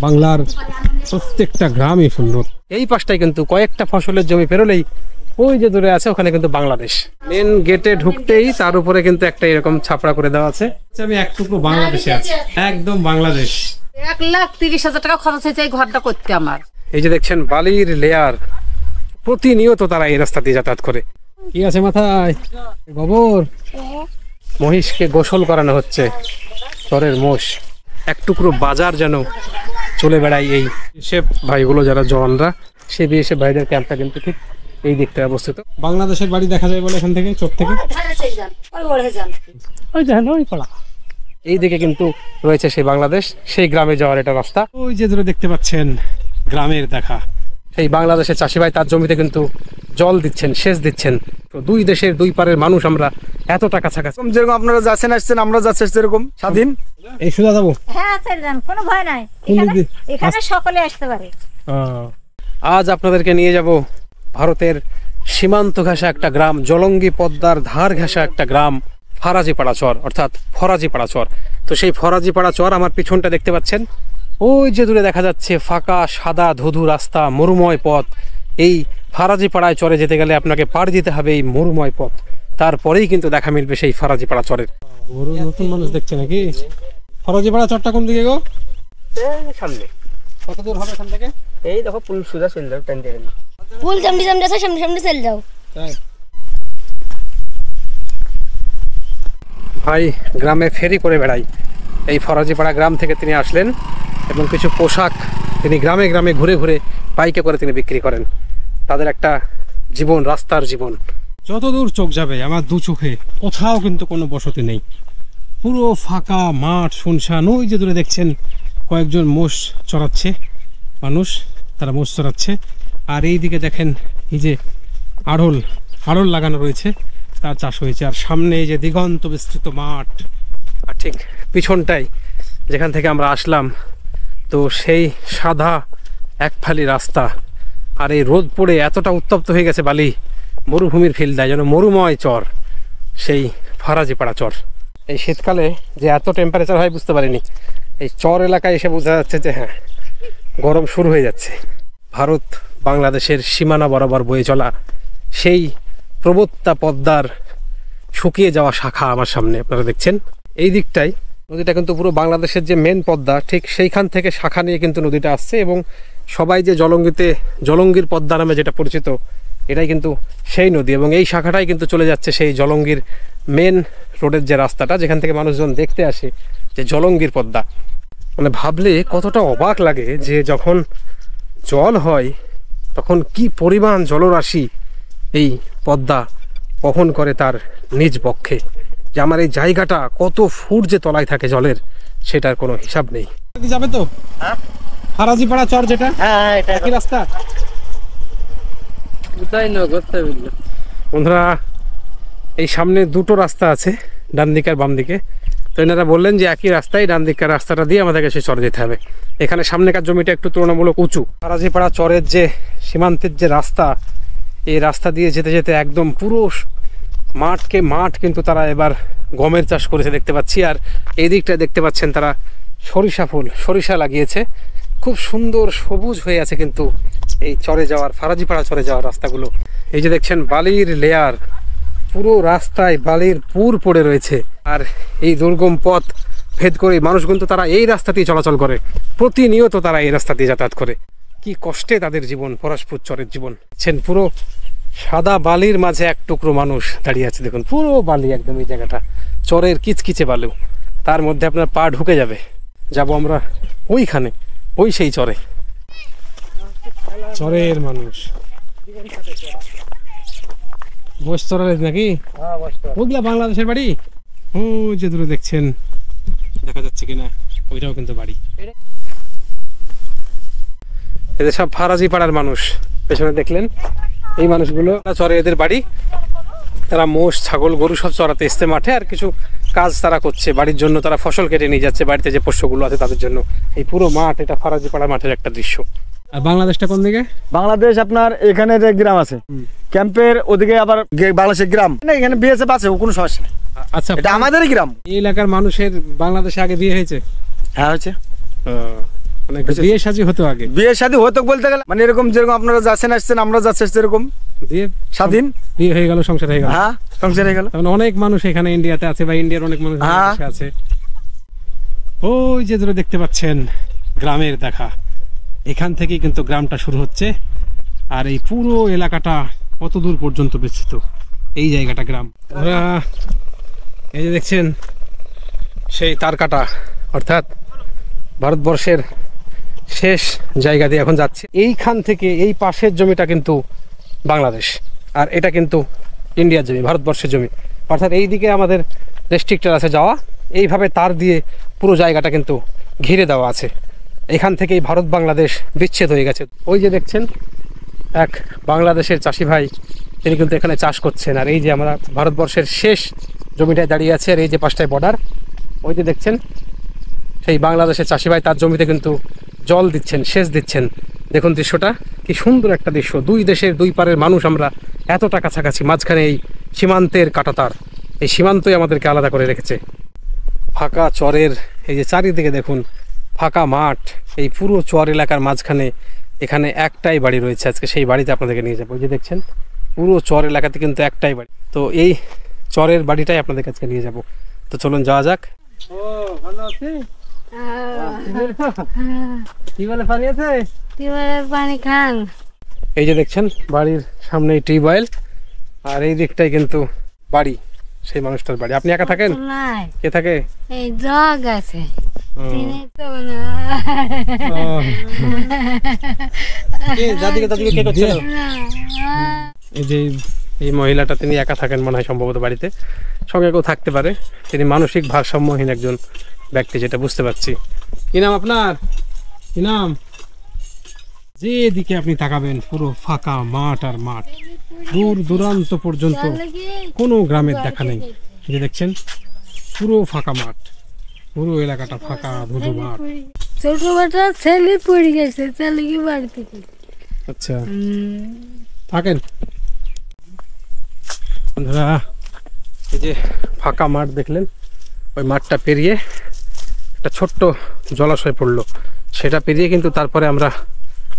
বাংলার প্রত্যেকটা গ্রামই সুন্দর। এই পাশটায় কিন্তু কয়েকটা ফসলের জমি পেরোলেই ওই যে দূরে আছে ওখানে কিন্তু বাংলাদেশ। মেন গেটে ঢুকতেই তার উপরে কিন্তু একটা এরকম ছাপড়া করে দেওয়া আছে, আমি এক টুকরো বাংলাদেশে আছি, একদম বাংলাদেশ। 1,30,000 টাকা খরচ হয়েছে এই ঘরটা করতে আমার। এই যে দেখছেন বালির লেয়ার, প্রতিনিয়ত তারা এই রাস্তা দিয়ে যাতায়াত করে। কি আছে মাথায়? গোবর। মহিষকে গোসল করানো হচ্ছে, চরের মোষ। এক টুকরো বাজার যেন চলে বেড়ায় এই বিএসএফ ভাইগুলো যারা জওয়ানরা, সেই বিএসএফ ভাইদের ক্যাম্পটা কিন্তু ঠিক এই দিকটায় অবস্থিত। বাংলাদেশের বাড়ি দেখা যায় বলে এখান থেকে, চোখ থেকে এই দিকে কিন্তু রয়েছে সেই বাংলাদেশ, সেই গ্রামে যাওয়ার এটা রাস্তা। ওই যে দূরে দেখতে পাচ্ছেন গ্রামের দেখা, সেই বাংলাদেশের চাষি ভাই তার জমিতে কিন্তু জল দিচ্ছেন, সেচ দিচ্ছেন। তো দুই দেশের দুই পারের মানুষ আমরা এতটা কাছাকাছি। যেরকম আপনারা যাচ্ছেন আসছেন, আমরা যাচ্ছি এরকম স্বাধীন। এই সুদা যাবো, হ্যাঁ চলবেন, কোনো ভয় নাই, এখানে সকলে আসতে পারে। আজ আপনাদেরকে নিয়ে যাব ভারতের সীমান্ত ঘেঁষা একটা গ্রাম, জলঙ্গি পদ্মার ধার ঘেঁষা একটা গ্রাম, ফরাজিপাড়া চর, অর্থাৎ ফরাজিপাড়া চর। তো সেই ফরাজিপাড়া চর আমার পিছনটা দেখতে পাচ্ছেন, ওই যে দূরে দেখা যাচ্ছে ফাঁকা সাদা ধুধু রাস্তা, মরুময় পথ। এই ফরাজিপাড়ায় চরে যেতে গেলে আপনাকে পাড় দিতে হবে এই মরুময় পথ, তারপরেই কিন্তু দেখা মিলবে সেই ফরাজিপাড়া চরের। নতুন মানুষ দেখছে নাকি? ফরাজিপাড়া চরটা কোন দিকে গো? সামনে। কত দূর হবে এখান থেকে? এই দেখো পুল সুদা চলে যাও, টাইম দিয়ে পুল সামনে সামনে আছে, সামনে সামনে চলে যাও। ভাই গ্রামে ফেরি করে বেড়াই, এই ফরাজিপাড়া গ্রাম থেকে তিনি আসলেন এবং কিছু পোশাক তিনি গ্রামে গ্রামে ঘুরে ঘুরে বাইকে করে তিনি বিক্রি করেন। তাদের একটা জীবন, রাস্তার জীবন। যতদূর চোখ যাবে আমার দু চোখে কোথাও কিন্তু কোনো বসতি নেই, পুরো ফাঁকা মাঠ, শুনশান। ওই যে দূরে দেখছেন কয়েকজন মোষ চড়াচ্ছে মানুষ, তারা মোষ চড়াচ্ছে। আর এই দিকে দেখেন এই যে আড়ল লাগানো রয়েছে, তার চাষ হয়েছে। আর সামনে এই যে দিগন্ত বিস্তৃত মাঠ, আর ঠিক পিছনটাই যেখান থেকে আমরা আসলাম, তো সেই সাদা এক ফালি রাস্তা। আর এই রোদ পড়ে এতটা উত্তপ্ত হয়ে গেছে বালি, মরুভূমির ফিল দেয় যেন, মরুময় চর সেই ফরাজিপাড়া চর। এই শীতকালে যে এত টেম্পারেচার হয় বুঝতে পারিনি, এই চর এলাকায় এসে বোঝা যাচ্ছে যে হ্যাঁ গরম শুরু হয়ে যাচ্ছে। ভারত বাংলাদেশের সীমানা বরাবর বয়ে চলা সেই প্রবত্তা পদ্মার শুকিয়ে যাওয়া শাখা আমার সামনে আপনারা দেখছেন। এই দিকটাই নদীটা কিন্তু পুরো বাংলাদেশের যে মেন পদ্মা, ঠিক সেইখান থেকে শাখা নিয়ে কিন্তু নদীটা আসছে। এবং সবাই যে জলঙ্গির পদ্মা নামে যেটা পরিচিত, এটাই কিন্তু সেই নদী। এবং এই শাখাটাই কিন্তু চলে যাচ্ছে সেই জলঙ্গির মেন রোডের যে রাস্তাটা, যেখান থেকে মানুষজন দেখতে আসে যে জলঙ্গির পদ্মা। মানে ভাবলে কতটা অবাক লাগে যে যখন জল হয় তখন কি পরিমাণ জলরাশি এই পদ্মা বহন করে তার নিজ পক্ষে, যে আমার এই জায়গাটা কত ফুট যে তলায় থাকে জলের, সেটার কোনো হিসাব নেই। যাবে তো ফরাজিপাড়া চর যেটা, হ্যাঁ এটা একই রাস্তা। বন্ধুরা এই সামনে দুটো রাস্তা আছে, ডান দিকে আর বাম দিকে। তো এনারা বললেন যে একই রাস্তায়, ডান দিকের রাস্তাটা দিয়ে আমাদেরকে সে চর যেতে হবে। এখানে সামনেকার জমিটা একটু তুলনামূলক উঁচু। ফরাজিপাড়া চরের যে সীমান্তের যে রাস্তা, এই রাস্তা দিয়ে যেতে যেতে একদম পুরো মাঠ কিন্তু তারা এবার গমের চাষ করেছে দেখতে পাচ্ছি। আর এই দিকটা দেখতে পাচ্ছেন তারা সরিষা লাগিয়েছে, খুব সুন্দর সবুজ হয়ে আছে কিন্তু এই চরে যাওয়ার, ফরাজিপাড়া চরে যাওয়ার রাস্তাগুলো। এই যে দেখছেন বালির লেয়ার, পুরো রাস্তায় বালির পুর পড়ে রয়েছে। আর এই দুর্গম পথ ভেদ করে মানুষ কিন্তু তারা এই রাস্তা দিয়ে চলাচল করে, প্রতিনিয়ত তারা এই রাস্তা দিয়ে যাতায়াত করে। কি কষ্টে তাদের জীবন, পরশপুর চরের জীবন। পুরো সাদা বালির মাঝে এক টুকরো মানুষ দাঁড়িয়ে আছে, দেখুন পুরো বালি একদম। এই জায়গাটা চরের কিচকিচে বালু, তার মধ্যে আপনার পা ঢুকে যাবে। যাব আমরা ওইখানে, ওই সেই চরে, চরের মানুষ বস চরালে নাকি? ওগুলা বাংলাদেশের বাড়ি। ও যে দূরে দেখছেন, দেখা যাচ্ছে কিনা, ওইটাও কিন্তু বাড়ি। এদের সব ফরাজিপাড়ার মানুষ। পেছনে দেখলেন এই মানুষগুলো চরে, এদের বাড়ি। তারা মোষ, ছাগল, গরু সব চড়াতে এসছে মাঠে, আর কিছু কাজ তারা করছে বাড়ির জন্য। তারা ফসল কেটে নিয়ে যাচ্ছে বাড়িতে যে পোষ্যগুলো আছে তাদের জন্য। এই পুরো মাঠ, এটা ফরাজিপাড়া মাঠের একটা দৃশ্য। আর বাংলাদেশটা কোন দিকে? বাংলাদেশ আপনার এখানে যে গ্রাম আছে ক্যাম্পের ওদিকে, আবার বাংলাদেশের গ্রাম না, এখানে বিএসএফ আছে, কোনো সমস্যা নেই। আচ্ছা, এটা আমাদেরই গ্রাম। এই এলাকার মানুষের বাংলাদেশে আগে বিয়ে হয়েছে? হ্যাঁ হয়েছে। মানে বিয়ে শাদী হতো আগে, বিয়ে শাদী হতো বলতে গেলে মানে এরকম যেরকম আপনারা যাচ্ছেন আসছেন আমরা যাচ্ছি আসছি এরকম দিয়ে স্বাধীন বিয়ে হয়ে গেল, সংসার হয়ে গেল। হ্যাঁ সংসার হয়ে গেল। মানে অনেক মানুষ এখানে ইন্ডিয়াতে আছে বা ইন্ডিয়ার অনেক মানুষ হ্যাঁ। বাংলাদেশে আছে। ওই যে দূরে দেখতে পাচ্ছেন গ্রামের দেখা, এখান থেকেই কিন্তু গ্রামটা শুরু হচ্ছে। আর এই পুরো এলাকাটা কত দূর পর্যন্ত বিস্তৃত, এই জায়গাটা গ্রাম। আমরা এই যে দেখছেন সেই তারকাটা, অর্থাৎ ভারতবর্ষের শেষ জায়গা দিয়ে এখন যাচ্ছে। এইখান থেকে এই পাশের জমিটা কিন্তু বাংলাদেশ, আর এটা কিন্তু ইন্ডিয়ার জমি, ভারতবর্ষের জমি। অর্থাৎ এই দিকে আমাদের রেস্ট্রিক্টেড আছে যাওয়া, এইভাবে তার দিয়ে পুরো জায়গাটা কিন্তু ঘিরে দেওয়া আছে। এখান থেকেই ভারত বাংলাদেশ বিচ্ছেদ হয়ে গেছে। ওই যে দেখছেন এক বাংলাদেশের চাষি ভাই, তিনি কিন্তু এখানে চাষ করছেন। আর এই যে আমরা ভারতবর্ষের শেষ জমিটায় দাঁড়িয়ে আছে, আর এই যে পাশটায় বর্ডার, ওই যে দেখছেন সেই বাংলাদেশের চাষি ভাই তার জমিতে কিন্তু জল দিচ্ছেন, সেচ দিচ্ছেন। দেখুন দৃশ্যটা কি সুন্দর একটা দৃশ্য। দুই দেশের দুই পারের মানুষ আমরা এতটা কাছাকাছি, মাঝখানে এই সীমান্তের কাঁটাতার, এই সীমান্তই আমাদেরকে আলাদা করে রেখেছে। ফাঁকা চরের এই যে চারিদিকে দেখুন ফাঁকা মাঠ, এই পুরো চর এলাকার মাঝখানে এখানে একটাই বাড়ি রয়েছে। আজকে সেই বাড়িতে আপনাদেরকে নিয়ে যাবো। ওই যে দেখছেন পুরো চর এলাকাতে কিন্তু একটাই বাড়ি, তো এই চরের বাড়িটাই আপনাদের কাছে নিয়ে যাব। তো চলুন যাওয়া যাক। ও ভালো আছে, কি বলে পানি আছে, টিউবওয়েলের পানি খান। এই যে দেখছেন বাড়ির সামনে টিউবওয়েল, আর এই দিকটাই কিন্তু বাড়ি, সেই মানুষটার বাড়ি। আপনি একা থাকেন? নাই, কে থাকে? এই জগ আছে। দাদিকে কে করছে? এই যে এই মহিলাটা, তিনি একা থাকেন মনে হয় সম্ভবত বাড়িতে, সঙ্গে কেউ থাকতে পারে। তিনি মানসিক ভারসাম্যহীন একজন ব্যক্তি, যেটা বুঝতে পারছি। কি নাম আপনার, কি নাম? যেদিকে আপনি তাকাবেন পুরো ফাঁকা মাঠ আর মাঠ, দূর দূরান্ত পর্যন্ত কোনো গ্রামের দেখা নেই। যে দেখছেন পুরো ফাঁকা মাঠ, পুরো এলাকাটা ফাঁকা ধুধু মাঠ। ছোট বেটা ছেলে পড়ে গেছে, ছেলে কি বাড়ি থেকে। আচ্ছা থাকেন বন্ধুরা। এই যে ফাঁকা মাঠ দেখলেন, ওই মাঠটা পেরিয়ে একটা ছোট্ট জলাশয় পড়লো, সেটা পেরিয়ে কিন্তু তারপরে আমরা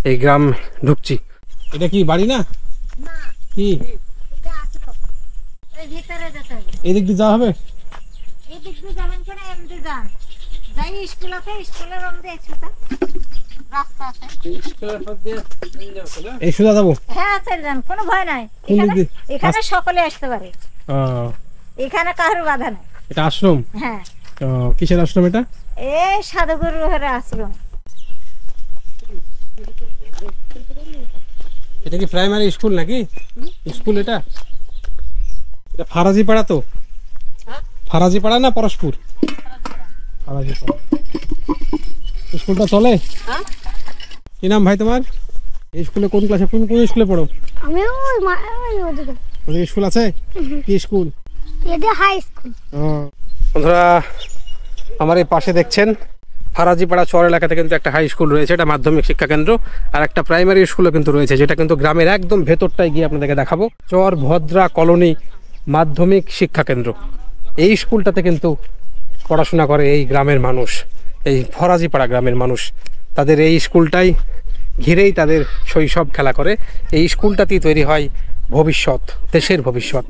এই গ্রাম ঢুকছি। এটা কি বাড়ি না কি? এই দিক দিয়ে যাওয়া হবে? এই দিক দিয়ে যাবেন কেন, এমনি যান। যাই স্কুল আছে, স্কুলের মধ্যে রাস্তা আছে। এই সোজা যাবো? হ্যাঁ চলে যান, কোনো ভয় নাই। কোন দিক দিয়ে? এখানে সকলে আসতে পারে, এখানে কারোর বাধা নাই। এটা আশ্রম? হ্যাঁ। কিসের আশ্রম এটা? এই সাধুগুরুর আশ্রম। এটা কি প্রাইমারি স্কুল নাকি স্কুল? এটা এটা ফারাজি পাড়া তো? ফারাজি পাড়া না পরশপুর? ফারাজি পাড়া। স্কুলটা চলে? কি নাম ভাই তোমার? এই স্কুলে কোন ক্লাসে, কোন কোন স্কুলে পড়ো? আমি ওই ওদিকে। ওদিকে স্কুল আছে? কি স্কুল? এটা হাই স্কুল। বন্ধুরা আমার এই পাশে দেখছেন ফারাজিপাড়া চর এলাকাতে কিন্তু একটা হাই স্কুল রয়েছে, এটা মাধ্যমিক শিক্ষা কেন্দ্র। আর একটা প্রাইমারি স্কুলও কিন্তু রয়েছে, যেটা কিন্তু গ্রামের একদম ভেতরটায় গিয়ে আপনাদেরকে দেখাবো। চর ভদ্রা কলোনি মাধ্যমিক শিক্ষা কেন্দ্র, এই স্কুলটাতে কিন্তু পড়াশোনা করে এই গ্রামের মানুষ, এই ফরাজিপাড়া গ্রামের মানুষ। তাদের এই স্কুলটাই ঘিরেই তাদের শৈশব খেলা করে। এই স্কুলটাতেই তৈরি হয় ভবিষ্যৎ, দেশের ভবিষ্যৎ।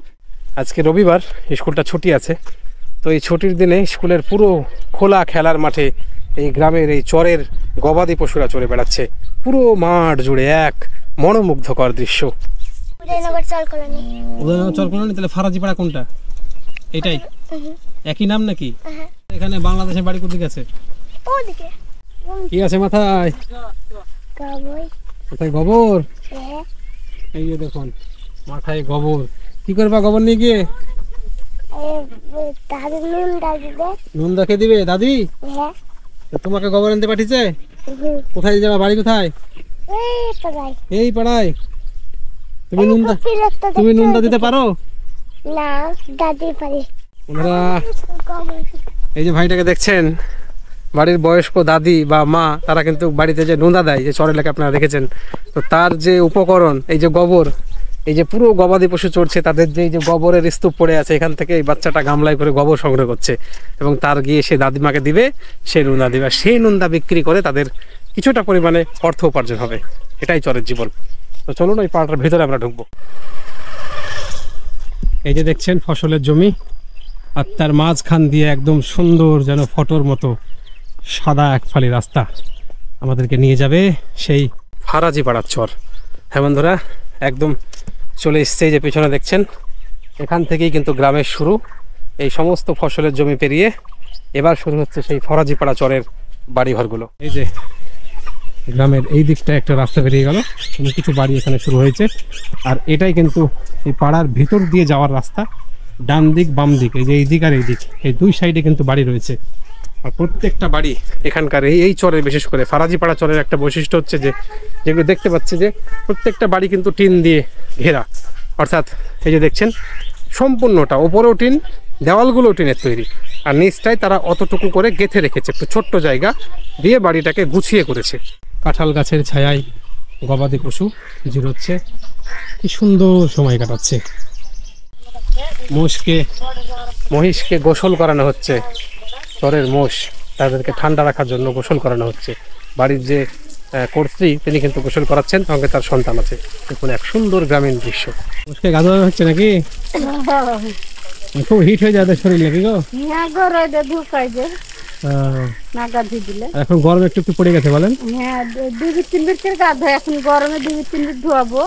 আজকে রবিবার, স্কুলটা ছুটি আছে, তো এই ছুটির দিনে স্কুলের পুরো খোলা খেলার মাঠে এই গ্রামের এই চরের গবাদি পশুরা চড়ে বেড়াচ্ছে। পুরো মাঠ জুড়ে এক মনোমুগ্ধকর দৃশ্য। উদয়নগর চর কলোনি। উদয়নগর চর কলোনি? তাহলে ফারাজিপাড়া কোনটা? এটাই একই নাম নাকি? এখানে বাংলাদেশের বাড়ি কোথায় আছে? ওদিকে। কি আছে মাথায়? মাথায় গোবর? এই যে দেখুন মাথায় গোবর। কি করবা গোবর নিয়ে গিয়ে? নুন দেখে দিবে দাদি? তোমাকে গোবর আনতে পাঠিয়েছে? কোথায় যাবা, বাড়ি কোথায়? এই পাড়ায়? তুমি নুনদা দিতে পারো? না, দাদি পারে। ওনারা এই যে ভাইটাকে দেখছেন, বাড়ির বয়স্ক দাদি বা মা, তারা কিন্তু বাড়িতে যে নুনদা দেয়, যে চর এলাকায় আপনারা দেখেছেন, তো তার যে উপকরণ, এই যে গোবর, এই যে পুরো গবাদি পশু চড়ছে, তাদের যে এই যে গোবরের স্তূপ পড়ে আছে, এখান থেকে এই বাচ্চাটা গামলায় করে গোবর সংগ্রহ করছে এবং তার গিয়ে সে দাদিমাকে দিবে, সে নুনদা দিবে। সেই নুনদা বিক্রি করে তাদের কিছুটা পরিমাণে অর্থ উপার্জন হবে। এটাই চরের জীবন। তো চলুন ওই পাড়াটার ভিতরে আমরা ঢুকবো। এই যে দেখছেন ফসলের জমি, আর তার মাঝখান দিয়ে একদম সুন্দর যেন ফটোর মতো সাদা এক ফালি রাস্তা আমাদেরকে নিয়ে যাবে সেই ফারাজি পাড়ার চর। হ্যাঁ বন্ধুরা, একদম চলে এসছে। যে পেছনে দেখছেন, এখান থেকেই কিন্তু গ্রামের শুরু। এই সমস্ত ফসলের জমি পেরিয়ে এবার শুরু হচ্ছে সেই ফরাজি পাড়া চরের বাড়িঘরগুলো। এই যে গ্রামের এই দিকটা একটা রাস্তা বেরিয়ে গেল, কিছু বাড়ি এখানে শুরু হয়েছে। আর এটাই কিন্তু এই পাড়ার ভিতর দিয়ে যাওয়ার রাস্তা। ডান দিক বাম দিক, এই যে এই দিক আর এই দিক, এই দুই সাইডে কিন্তু বাড়ি রয়েছে। আর প্রত্যেকটা বাড়ি এখানকার এই চরের, বিশেষ করে ফারাজি পাড়া চরের একটা বৈশিষ্ট্য হচ্ছে যে যেগুলো দেখতে পাচ্ছি যে প্রত্যেকটা বাড়ি কিন্তু টিন দিয়ে ঘেরা। অর্থাৎ এই যে দেখছেন সম্পূর্ণটা, ওপরেও টিন, দেওয়ালগুলো টিনের তৈরি, আর নিচটায় তারা অতটুকু করে গেঁথে রেখেছে, একটু ছোট্ট জায়গা দিয়ে বাড়িটাকে গুছিয়ে করেছে। কাঁঠাল গাছের ছায়ায় গবাদি পশু জিরোচ্ছে, কি সুন্দর সময় কাটাচ্ছে। মহিষকে গোসল করানো হচ্ছে, চরের মোষ, তাদেরকে ঠান্ডা রাখার জন্য গোসল করানো হচ্ছে। বাড়ির যে কর্ত্রী তিনি কিন্তু গোসল করাচ্ছেন, সঙ্গে তার সন্তান আছে। দেখুন এক সুন্দর গ্রামীণ দৃশ্য। মোষকে গাধা হচ্ছে নাকি? খুব হিট হয়ে যাবে শরীর নাকি গো? এখন গরম একটু একটু পড়ে গেছে বলেন? হ্যাঁ, 2-3 মিনিটের গা ধোয়, এখন গরমে 2-3 মিনিট ধোয়াবো,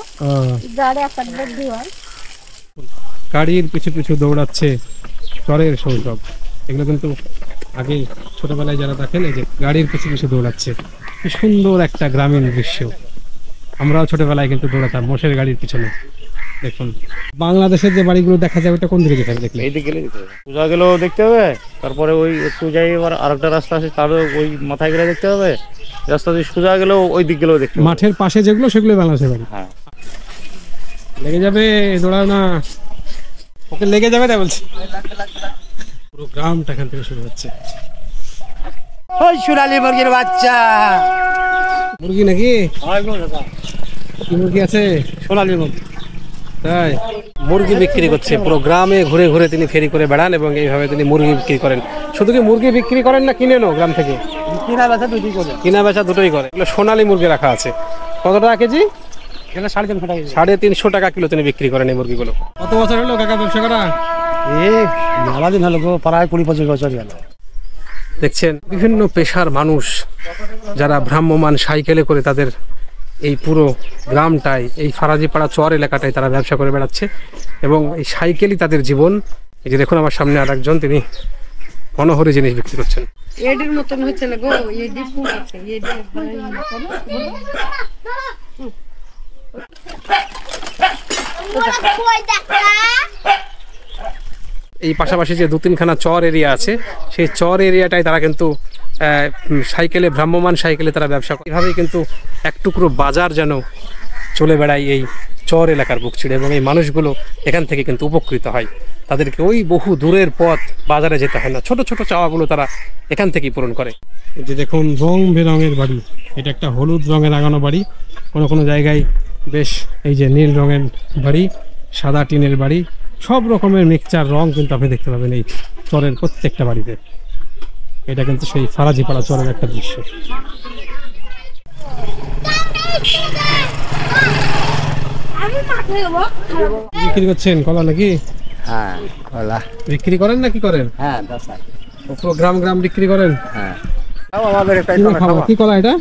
জাড়ে 1 মিনিট ধোয়াই। গাড়ির পিছু পিছু দৌড়াচ্ছে চরের শৈশব। এগুলো কিন্তু আগে ছোটবেলায় যারা দেখেন, এই যে গাড়ির পিছু পিছু দৌড়াচ্ছে, কি সুন্দর একটা গ্রামীণ দৃশ্য। আমরাও ছোটবেলায় কিন্তু দৌড়াতাম মোষের গাড়ির পিছনে। দেখুন বাংলাদেশের যে বাড়িগুলো দেখা যায়, ওটা কোন দিকে যেতে হবে দেখলে? এই দিকে গেলে সোজা গেলেও দেখতে হবে, তারপরে ওই একটু যাই এবার আরেকটা রাস্তা আছে, তার ওই মাথায় গেলে দেখতে হবে, রাস্তা দিয়ে সোজা গেলেও ওই দিক গেলেও দেখতে হবে। মাঠের পাশে যেগুলো সেগুলো বাংলাদেশের বাড়ি। হ্যাঁ, লেগে যাবে, দৌড়াও না, ওকে লেগে যাবে তাই বলছি। পুরো গ্রামটা এখান থেকে শুরু হচ্ছে। ওই সোনালী মুরগির বাচ্চা। মুরগি নাকি? কি মুরগি আছে? সোনালী মুরগি। তাই মুরগি বিক্রি করছে, পুরো গ্রামে ঘুরে ঘুরে তিনি ফেরি করে বেড়ান এবং এইভাবে তিনি মুরগি বিক্রি করেন। শুধু কি মুরগি বিক্রি করেন না, কিনে নো গ্রাম থেকে? কিনা বেচা দুটোই করে। কিনা বেচা দুটোই করে। এগুলো সোনালী মুরগি রাখা আছে। কত টাকা কেজি? এখানে 350 টাকা। 350 টাকা কিলো তিনি বিক্রি করেন এই মুরগিগুলো। কত বছর হলো কাকা ব্যবসা করা? মেলা দিন হলো, প্রায় 20-25 বছর গেল। দেখছেন বিভিন্ন পেশার মানুষ যারা ভ্রাম্যমান সাইকেলে করে তাদের এই পুরো গ্রামটায়, এই ফারাজিপাড়া চর এলাকাটায় তারা ব্যবসা করে বেড়াচ্ছে এবং এই সাইকেলই তাদের জীবন। এই যে দেখুন আমার সামনে আর একজন, তিনি মনোহরি জিনিস বিক্রি করছেন। এডির মতন হচ্ছে না গো, এডি ফুল আছে, এডি এই পাশাপাশি যে 2-3খানা চর এরিয়া আছে, সেই চর এরিয়াটায় তারা কিন্তু সাইকেলে, ভ্রাম্যমান সাইকেলে তারা ব্যবসা করে। এভাবেই কিন্তু এক টুকরো বাজার যেন চলে বেড়ায় এই চর এলাকার বুক ছিঁড়ে, এবং এই মানুষগুলো এখান থেকে কিন্তু উপকৃত হয়। তাদেরকে ওই বহু দূরের পথ বাজারে যেতে হয় না, ছোট ছোট চাওয়াগুলো তারা এখান থেকেই পূরণ করে। এই যে দেখুন রং বেরঙের বাড়ি, এটা একটা হলুদ রঙের রাঙানো বাড়ি, কোনো কোনো জায়গায় বেশ এই যে নীল রঙের বাড়ি, সাদা টিনের বাড়ি, সব রকমের মিক্সচার রং কিন্তু আপনি দেখতে পাবেন এই চরের প্রত্যেকটা বাড়িতে। এটা কিন্তু সেই ফারাজিপাড়া চরের একটা দৃশ্য। বিক্রি করছেন কলা নাকি? হ্যাঁ, কলা বিক্রি করেন না কি করেন? হ্যাঁ, পুরো গ্রাম গ্রাম বিক্রি করেন? হ্যাঁ। আমাদের কি কলা এটা?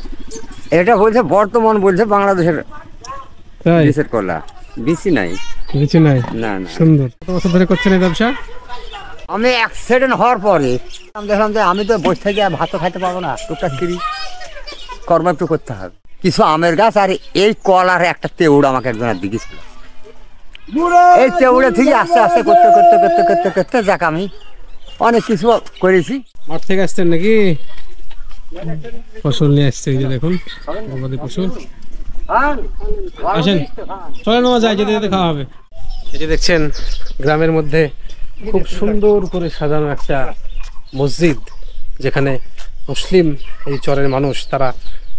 এটা বলছে বর্তমান, বলছে বাংলাদেশের তাই দেশের কলা। বিসি নাই, কিছু নাই। না না। সুন্দর। কত বছর ধরে করছেন এই ব্যবসা? আমি অ্যাক্সিডেন্ট হওয়ার পরে আমি দেখলাম যে আমি তো বসে থেকে ভাত খাইতে পারবো না, টুকটাক করি, কর্ম একটু করতে হবে। কিছু আমের গাছ আর এই কলার একটা তেউড় আমাকে একজন দিকেছিল। এই তেউড়ে থেকে আস্তে আস্তে করতে করতে করতে করতে করতে যাক আমি অনেক কিছু করেছি। মাঠ থেকে আসছেন নাকি? ফসল নিয়ে আসছে, এই যে দেখুন গবাদি পশু। আসেন চলে নেওয়া যায়, যেতে যেতে খাওয়া হবে। এই যে দেখছেন গ্রামের মধ্যে খুব সুন্দর করে সাজানো একটা মসজিদ, যেখানে মুসলিম এই চরের মানুষ তারা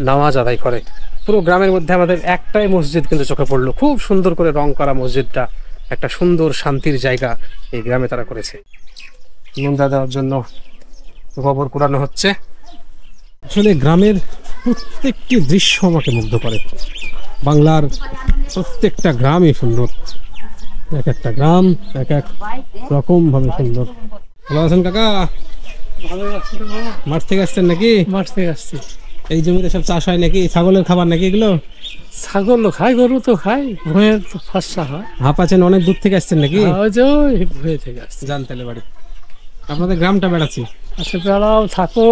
নামাজ আদায় করে। পুরো গ্রামের মধ্যে আমাদের একটাই মসজিদ কিন্তু চোখে পড়লো, খুব সুন্দর করে রং করা মসজিদটা, একটা সুন্দর শান্তির জায়গা এই গ্রামে তারা করেছে। নোংরা দেওয়ার জন্য গোবর কুড়ানো হচ্ছে, আসলে গ্রামের প্রত্যেকটি দৃশ্য আমাকে মুগ্ধ করে। বাংলার প্রত্যেকটা গ্রামই সুন্দর, এক একটা গ্রাম এক এক রকম ভাবে সুন্দর। ভালো আছেন কাকা? মাঠ থেকে আসছেন নাকি? মাঠ থেকে আসছি। এই জমিতে সব চাষ হয় নাকি? ছাগলের খাবার নাকি এগুলো? ছাগল খায়, গরু তো খায়, ভুঁয়ের তো ফসা হয়। হাঁপ আছেন, অনেক দূর থেকে আসছেন নাকি? ওই যে ওই ভুঁয়ে থেকে আসছে। যান তাহলে বাড়ি। আপনাদের গ্রামটা বেড়াচ্ছি, আচ্ছা বেড়াও থাকো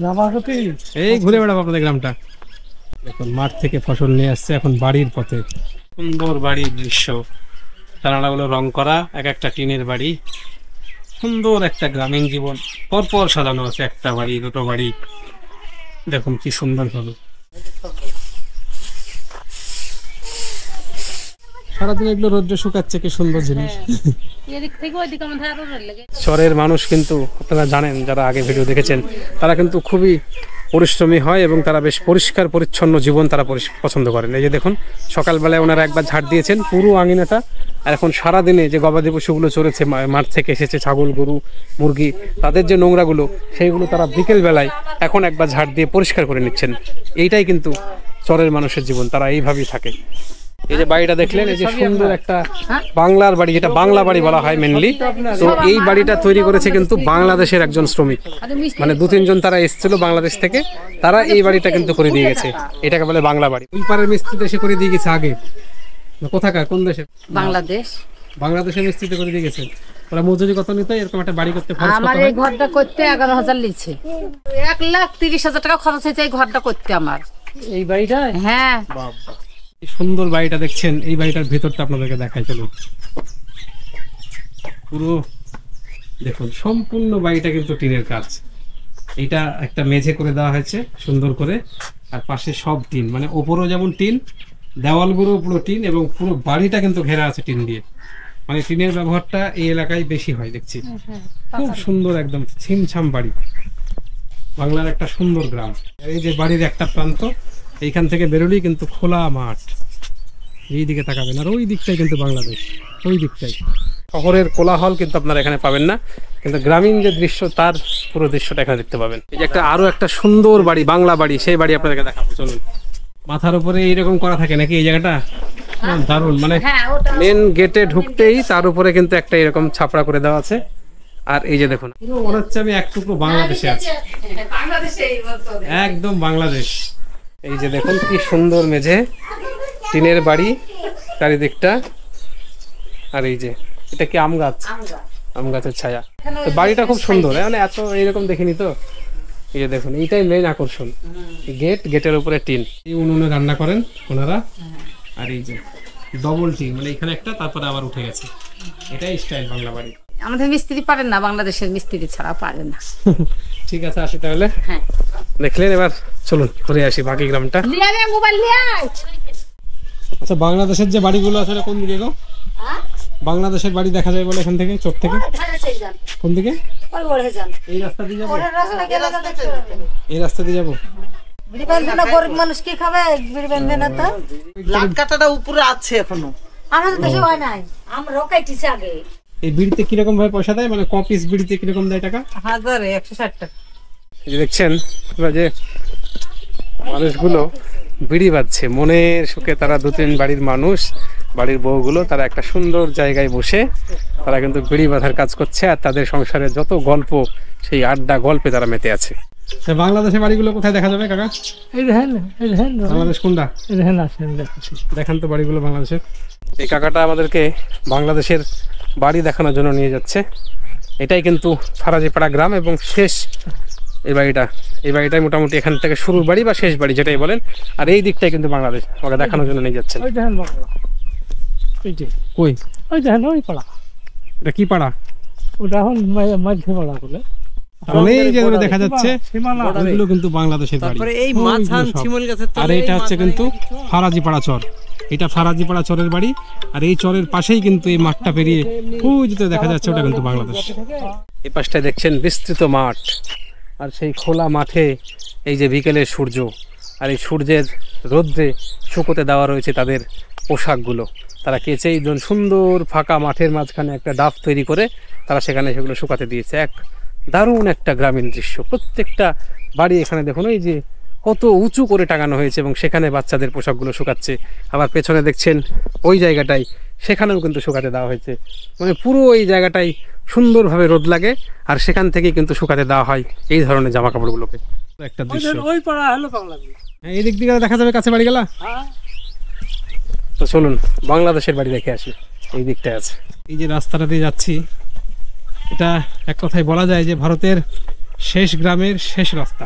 জামাগতি। এই ঘুরে বেড়াবো আপনাদের গ্রামটা। দেখুন মাঠ থেকে ফসল নিয়ে আসছে, এখন বাড়ির পথে। সুন্দর বাড়ির দৃশ্য, জানালাগুলো রং করা, এক একটা টিনের বাড়ি। সুন্দর একটা গ্রামীণ জীবন, পরপর সাজানো আছে, একটা বাড়ি দুটো বাড়ি। দেখুন কি সুন্দর ভাবে। সারাদিন এগুলো রোদ্রে শুকাচ্ছে, কি সুন্দর জিনিস। শহরের মানুষ কিন্তু আপনারা জানেন, যারা আগে ভিডিও দেখেছেন, তারা কিন্তু খুবই পরিশ্রমী হয় এবং তারা বেশ পরিষ্কার পরিচ্ছন্ন জীবন তারা পছন্দ করেন। এই যে দেখুন সকালবেলায় ওনারা একবার ঝাড় দিয়েছেন পুরো আঙিনাটা, আর এখন সারাদিনে যে গবাদি পশুগুলো চড়েছে, মাঠ থেকে এসেছে ছাগল গরু মুরগি, তাদের যে নোংরাগুলো সেইগুলো তারা বিকেল বেলায় এখন একবার ঝাড় দিয়ে পরিষ্কার করে নিচ্ছেন। এইটাই কিন্তু চরের মানুষের জীবন, তারা এইভাবেই থাকে। এই যে বাড়িটা দেখলেন, এই যে সুন্দর একটা বাংলার বাড়ি, যেটা বাংলা বাড়ি বলা হয় মেনলি। তো এই বাড়িটা তৈরি করেছে কিন্তু বাংলাদেশের একজন শ্রমিক, মানে 2-3 জন তারা এসেছিল বাংলাদেশ থেকে, তারা এই বাড়িটা কিন্তু করে দিয়ে গেছে। এটাকে বলে বাংলা বাড়ি। ওই পাড়ের মিস্ত্রি এসে করে দিয়ে গেছে আগে। কোথাকার, কোন দেশে? বাংলাদেশ। বাংলাদেশের মিস্ত্রিতে করে দিয়ে গেছে। ওরা মজুরি কত নিত এরকম একটা বাড়ি করতে? আমার এই ঘরটা করতে 11,000 লিছে। 1,30,000 টাকা খরচ হয়েছে এই ঘরটা করতে আমার। এই বাড়িটা? হ্যাঁ। এই সুন্দর বাড়িটা দেখছেন, এই বাড়িটার ভেতরটা আপনাদেরকে দেখাই চলুন। পুরো দেখুন সম্পূর্ণ বাড়িটা কিন্তু টিনের কাজ। এটা একটা মেঝে করে দেওয়া হয়েছে সুন্দর করে, আর পাশে সব টিন, মানে ওপরও যেমন টিন, দেওয়ালগুলো পুরো টিন, এবং পুরো বাড়িটা কিন্তু ঘেরা আছে টিন দিয়ে। মানে টিনের ব্যবহারটা এই এলাকায় বেশি হয় দেখছি। খুব সুন্দর একদম ছিমছাম বাড়ি, বাংলার একটা সুন্দর গ্রাম। এই যে বাড়ির একটা প্রান্ত, এইখান থেকে বেরোলেই কিন্তু খোলা মাঠ। এই দিকে তাকাবেন, আর ওই দিকটাই কিন্তু বাংলাদেশ, ওই দিকটাই। শহরের কোলাহল কিন্তু আপনারা এখানে পাবেন না, কিন্তু গ্রামীণ যে দৃশ্য তার পুরো দৃশ্যটা এখানে দেখতে পাবেন। এই যে একটা আরো একটা সুন্দর বাড়ি, বাংলা বাড়ি, সেই বাড়ি আপনাদেরকে দেখাবো চলুন। মাথার উপরে এইরকম করা থাকে নাকি এই জায়গাটা? দারুণ, মানে মেন গেটে ঢুকতেই তার উপরে কিন্তু একটা এরকম ছাপড়া করে দেওয়া আছে। আর এই যে দেখুন, পুরো মনে হচ্ছে আমি এক টুকরো বাংলাদেশে আছি, একদম বাংলাদেশ। এই যে দেখুন কি সুন্দর মেঝে, টিনের বাড়ি চারিদিকটা। আর এই যে এটা কি আম গাছ, আম গাছের ছায়া। তো বাড়িটা খুব সুন্দর, মানে এত এইরকম দেখিনি তো। এই যে দেখুন এইটাই মেইন আকর্ষণ, গেট, গেটের উপরে টিন। এই উনুনে রান্না করেন ওনারা। আর এই যে ডবল টিন, মানে এখানে একটা, তারপরে আবার উঠে গেছে। এটাই স্টাইল বাংলা বাড়ি। আমাদের মিস্ত্রি পারেন না, বাংলাদেশের মিস্ত্রি ছাড়া পারে না। ঠিক আছে, আসি তাহলে। হ্যাঁ দেখলেন, এবার চলুন ঘুরে আসি বাকি গ্রামটা। মোবাইল নিয়ে আয়। আচ্ছা, বাংলাদেশের যে বাড়িগুলো আছে কোন দিকে গো? বাংলাদেশের বাড়ি দেখা যায় বলে এখান থেকে, চোখ থেকে? কোন দিকে? এই রাস্তা দিয়ে যাবো, এই রাস্তা দিয়ে যাবো। গরিব মানুষ কি খাবে? বিড়ি বেঁধে না তো। লাট কাটাটা উপরে আছে এখনো, আমাদের দেশে হয় নাই, আমরা রোকাইটিছে আগে। এই বিড়িতে কিরকম ভাবে পয়সা দেয়, মানে কপিস বিড়িতে কিরকম দেয় টাকা? 1,160 টাকা। এই যে দেখছেন যে মানুষগুলো বিড়ি বাঁধছে মনের সুখে। তারা 2-3 বাড়ির মানুষ, বাড়ির বউগুলো, তারা একটা সুন্দর জায়গায় বসে তারা কিন্তু বিড়ি বাঁধার কাজ করছে। আর তাদের সংসারের যত গল্প, সেই আড্ডা গল্পে তারা মেতে আছে। বাংলাদেশের বাড়িগুলো কোথায় দেখা যাবে কাকা? এই দেখেন, এই দেখেন, বাংলাদেশ কোনটা? এই দেখেন, আসেন দেখাচ্ছি। দেখান তো বাড়িগুলো বাংলাদেশের। এই কাকাটা আমাদেরকে বাংলাদেশের বাড়ি দেখানোর জন্য নিয়ে যাচ্ছে। এটাই কিন্তু ফারাজিপাড়া গ্রাম, এবং শেষ এই বাড়িটাই মোটামুটি এখান থেকে শুরুর বাড়ি বা শেষ বাড়ি যেটাই বলেন। আর এই দিকটাই কিন্তু বাংলাদেশ, আমাকে দেখানোর জন্য নিয়ে যাচ্ছেন। ওই দেখেন বাংলা, এই যে কই? ওই দেখেন, ওই পাড়া। এটা কি পাড়া? ওটা এখন মধ্য পাড়া বলে। তাহলে এই যেগুলো দেখা যাচ্ছে ওগুলো কিন্তু বাংলাদেশের বাড়ি। তারপরে এই মাছান শিমুল গাছের তলে। আর এটা হচ্ছে কিন্তু ফারাজিপাড়া চর, এটা ফারাজিপাড়া চরের বাড়ি। আর এই চরের পাশেই কিন্তু এই মাঠটা পেরিয়ে ওই যেতে দেখা যাচ্ছে, ওটা কিন্তু বাংলাদেশ। এই পাশটায় দেখছেন বিস্তৃত মাঠ, আর সেই খোলা মাঠে এই যে বিকেলের সূর্য, আর এই সূর্যের রোদ্রে শুকোতে দেওয়া রয়েছে তাদের পোশাকগুলো। তারা কেচে এই সুন্দর ফাঁকা মাঠের মাঝখানে একটা ডাফ তৈরি করে তারা সেখানে সেগুলো শুকাতে দিয়েছে। এক দারুণ একটা গ্রামীণ দৃশ্য। প্রত্যেকটা বাড়ি এখানে দেখুন এই যে কত উঁচু করে টাঙানো হয়েছে এবং সেখানে বাচ্চাদের পোশাকগুলো শুকাচ্ছে। আবার পেছনে দেখছেন ওই জায়গাটাই, সেখানেও কিন্তু শুকাতে দেওয়া হয়েছে। মানে পুরো এই জায়গাটাই সুন্দরভাবে রোদ লাগে আর সেখান থেকেই কিন্তু শুকাতে দেওয়া হয় এই ধরনের জামা কাপড়গুলোকে। একটা দৃশ্য ওই পাড়া হলো বাংলাদেশ। এই দিক দিয়ে দেখা যাবে কাছে বাড়ি গেলা। তো চলুন বাংলাদেশের বাড়ি দেখে আসি, এই দিকটায় আছে। এই যে রাস্তাটা দিয়ে যাচ্ছি, এটা এক কথায় বলা যায় যে ভারতের শেষ গ্রামের শেষ রাস্তা।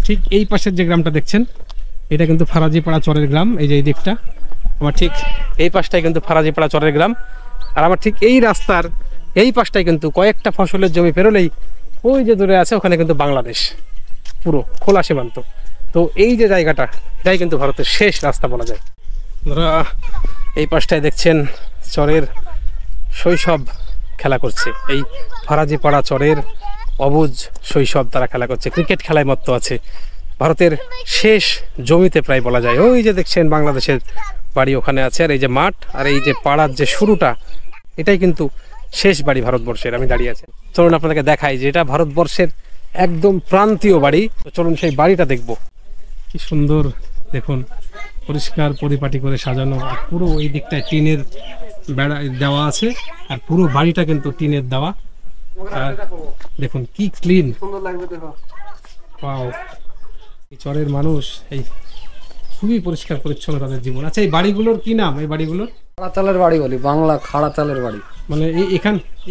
ঠিক এই পাশের যে গ্রামটা দেখছেন এটা কিন্তু ফারাজিপাড়া চরের গ্রাম। এই যে এই দিকটা আমার ঠিক এই পাশটাই কিন্তু ফারাজিপাড়া চরের গ্রাম। আর আমার ঠিক এই রাস্তার এই পাশটাই কিন্তু কয়েকটা ফসলের জমি পেরোলেই ওই যে দূরে আছে ওখানে কিন্তু বাংলাদেশ, পুরো খোলা সীমান্ত। তো এই যে জায়গাটা এটাই কিন্তু ভারতের শেষ রাস্তা বলা যায়। ধরা এই পাশটায় দেখছেন চরের শৈশব খেলা করছে, এই ফারাজিপাড়া চরের অবুজ শৈশব তারা খেলা করছে, ক্রিকেট খেলায় মত্ত আছে। ভারতের শেষ জমিতে প্রায় বলা যায়। ওই যে দেখছেন বাংলাদেশের বাড়ি ওখানে আছে, আর এই যে মাঠ আর এই যে পাড়ার যে শুরুটা এটাই কিন্তু শেষ বাড়ি ভারতবর্ষের। আমি দাঁড়িয়ে আছি, চলুন আপনাদেরকে দেখাই যে এটা ভারতবর্ষের একদম প্রান্তীয় বাড়ি। তো চলুন সেই বাড়িটা দেখবো। কি সুন্দর দেখুন, পরিষ্কার পরিপাটি করে সাজানো, আর পুরো এই দিকটায় টিনের বেড়া দেওয়া আছে আর পুরো বাড়িটা কিন্তু টিনের দেওয়া। আর দেখুন কি ক্লিন, সুন্দর লাগবে দেখো। ওয়াও, এই চরের মানুষ এই খুবই পরিষ্কার পরিচ্ছন্ন তাদের জীবন। আচ্ছা এই বাড়িগুলোর কি নাম? এই বাড়িগুলোর খাড়া চালের বাড়ি বলি, বাংলা খাড়া চালের বাড়ি। মানে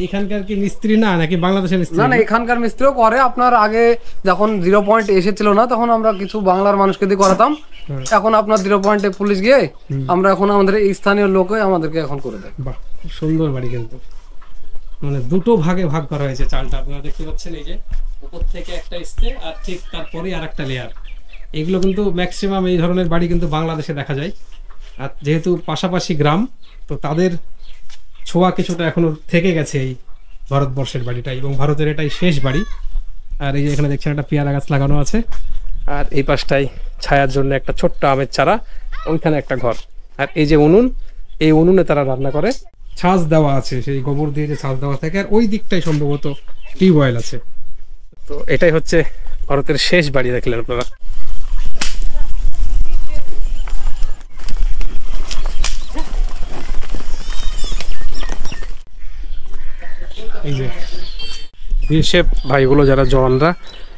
এখানকার কি মিস্ত্রি না নাকি বাংলাদেশের মিস্ত্রি? না না, এখানকার মিস্ত্রিও করে। আপনার আগে যখন 0 পয়েন্ট এসেছিল না তখন আমরা কিছু বাংলার মানুষকে দিয়ে করাতাম। এখন আপনার 0 পয়েন্টে পুলিশ গিয়ে আমরা এখন আমাদের এই স্থানীয় লোকে আমাদেরকে এখন করে দেয়। বাহ, খুব সুন্দর বাড়ি কিন্তু। মানে দুটো ভাগে ভাগ করা হয়েছে চালটা, আপনারা দেখতে পাচ্ছেন। এই যে উপর থেকে একটা এসছে আর ঠিক তারপরে আর একটা লেয়ার। এগুলো কিন্তু ম্যাক্সিমাম এই ধরনের বাড়ি কিন্তু বাংলাদেশে দেখা যায়। আর যেহেতু পাশাপাশি গ্রাম, তো তাদের ছোঁয়া কিছুটা এখনো থেকে গেছে এই ভারতবর্ষের বাড়িটাই, এবং ভারতের এটাই শেষ বাড়ি। আর এই যে এখানে দেখছেন একটা পেয়ারা গাছ লাগানো আছে, আর এই পাশটায় ছায়ার জন্য একটা ছোট্ট আমের চারা, ওইখানে একটা ঘর। আর এই যে উনুন, এই উনুনে তারা রান্না করে। ছাঁচ দেওয়া আছে, সেই গোবর দিয়ে যে ছাঁচ দেওয়া থাকে। আর ওই দিকটাই সম্ভবত টিউবওয়েল আছে। তো এটাই হচ্ছে ভারতের শেষ বাড়ি, দেখলেন আপনারা। এই যে বিএসএফ ভাইগুলো যারা জওয়ানরা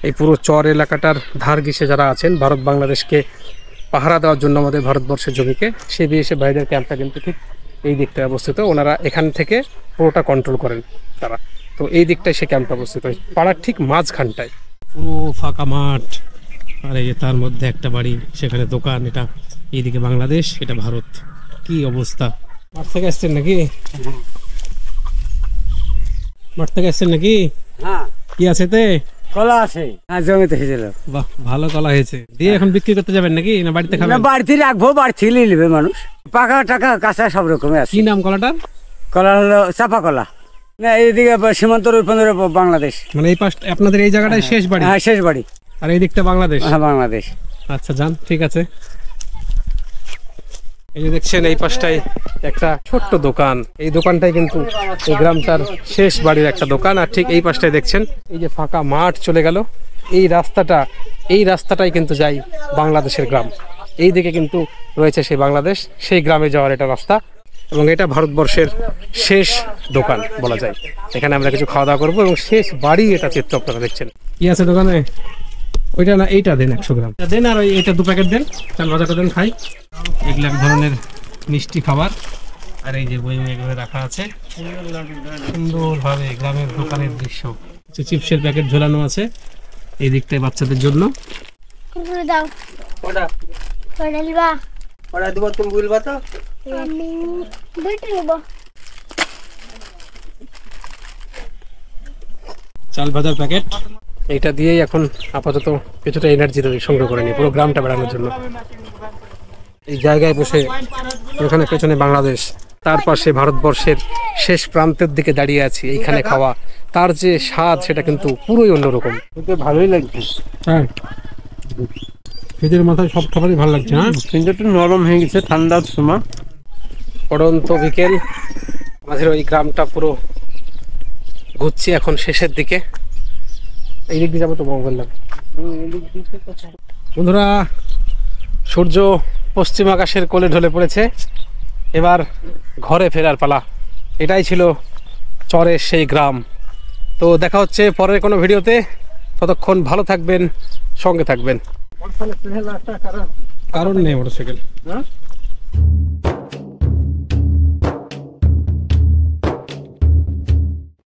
এই পুরো চর এলাকাটার ধার ঘেঁষে যারা আছেন, ভারত বাংলাদেশকে পাহারা দেওয়ার জন্য আমাদের ভারতবর্ষের জমিকে, সেই বিএসএফ ভাইদের ক্যাম্পটা কিন্তু ঠিক এই দিকটায় অবস্থিত। ওনারা এখান থেকে পুরোটা কন্ট্রোল করেন তারা। তো এই দিকটায় সে ক্যাম্পটা অবস্থিত, পাড়ার ঠিক মাঝখানটায় পুরো ফাঁকা মাঠ। আর এই যে তার মধ্যে একটা বাড়ি, সেখানে দোকান। এটা এইদিকে বাংলাদেশ, এটা ভারত। কি অবস্থা! মাঠ থেকে আসছেন নাকি? মাঠ থেকে আসছেন নাকি? হ্যাঁ, কি আছে তে? কলা আছে, জমিতে হয়েছিল। বাহ, ভালো কলা হয়েছে। দিয়ে এখন বিক্রি করতে যাবেন নাকি না বাড়িতে খাবেন? বাড়িতে রাখবো, বাড়ি থেকে নেবে মানুষ। পাকা টাকা কাঁচা সব রকমের আছে। কি নাম কলাটার? কলা হলো চাপা কলা। না, এইদিকে সীমান্তর ওই পনেরো বাংলাদেশ। মানে এই পাশ আপনাদের এই জায়গাটাই শেষ বাড়ি? হ্যাঁ, শেষ বাড়ি। আর এই দিকটা বাংলাদেশ? হ্যাঁ, বাংলাদেশ। আচ্ছা, যান, ঠিক আছে। এই যে দেখছেন এই পাশটায় একটা ছোট্ট দোকান। এই দোকানটাই কিন্তু এই গ্রামটার শেষ বাড়ির একটা দোকান। আর ঠিক এই পাশটায় দেখছেন এই যে ফাঁকা মাঠ চলে গেল, এই রাস্তাটাই কিন্তু যায় বাংলাদেশের গ্রাম। এই দিকে কিন্তু রয়েছে সেই বাংলাদেশ, সেই গ্রামে যাওয়ার এটা রাস্তা। এবং এটা ভারতবর্ষের শেষ দোকান বলা যায়। এখানে আমরা কিছু খাওয়া দাওয়া করবো এবং শেষ বাড়ি এটা চিত্র আপনারা দেখছেন। কি আছে দোকানে? ওইটা না, এইটা দেন 100 গ্রাম দেন, আর এইটা 2 প্যাকেট দেন, চাল ভাজাটা দেন, খাই। এগুলো এক ধরনের মিষ্টি খাবার। আর এই যে বইমে এগুলো রাখা আছে সুন্দরভাবে, গ্রামের দোকানের দৃশ্য। কিছু চিপসের প্যাকেট ঝোলানো আছে এই দিকটায় বাচ্চাদের জন্য। কুকুরে দাও। ওটা ওটা নিবা? ওটা দিব, তুমি বলবা তো। আমি দুইটা নিব। চাল ভাজার প্যাকেট। এইটা দিয়েই এখন আপাতত কিছুটা এনার্জি সংগ্রহ করে নিই পুরো গ্রামটা বেড়ানোর জন্য। এই জায়গায় বসে, ওখানে পেছনে বাংলাদেশ, তার পাশে ভারতবর্ষের শেষ প্রান্তের দিকে দাঁড়িয়ে আছি। এইখানে খাওয়া, তার যে স্বাদ সেটা কিন্তু পুরোই অন্যরকম। ভালোই লাগছে। হ্যাঁ, শীতের মাথায় সব খাবারই ভালো লাগছে। হ্যাঁ, কিন্তু একটু নরম হয়ে গেছে ঠান্ডার সময়। পড়ন্ত বিকেল, আমাদের ওই গ্রামটা পুরো ঘুরছি এখন শেষের দিকে। এই দিক দিয়ে যাবো তো বললাম। বন্ধুরা, সূর্য পশ্চিম আকাশের কোলে ঢলে পড়েছে, এবার ঘরে ফেরার পালা। এটাই ছিল চরের সেই গ্রাম। তো দেখা হচ্ছে পরের কোনো ভিডিওতে, ততক্ষণ ভালো থাকবেন, সঙ্গে থাকবেন। কারণ নেই মোটরসাইকেল।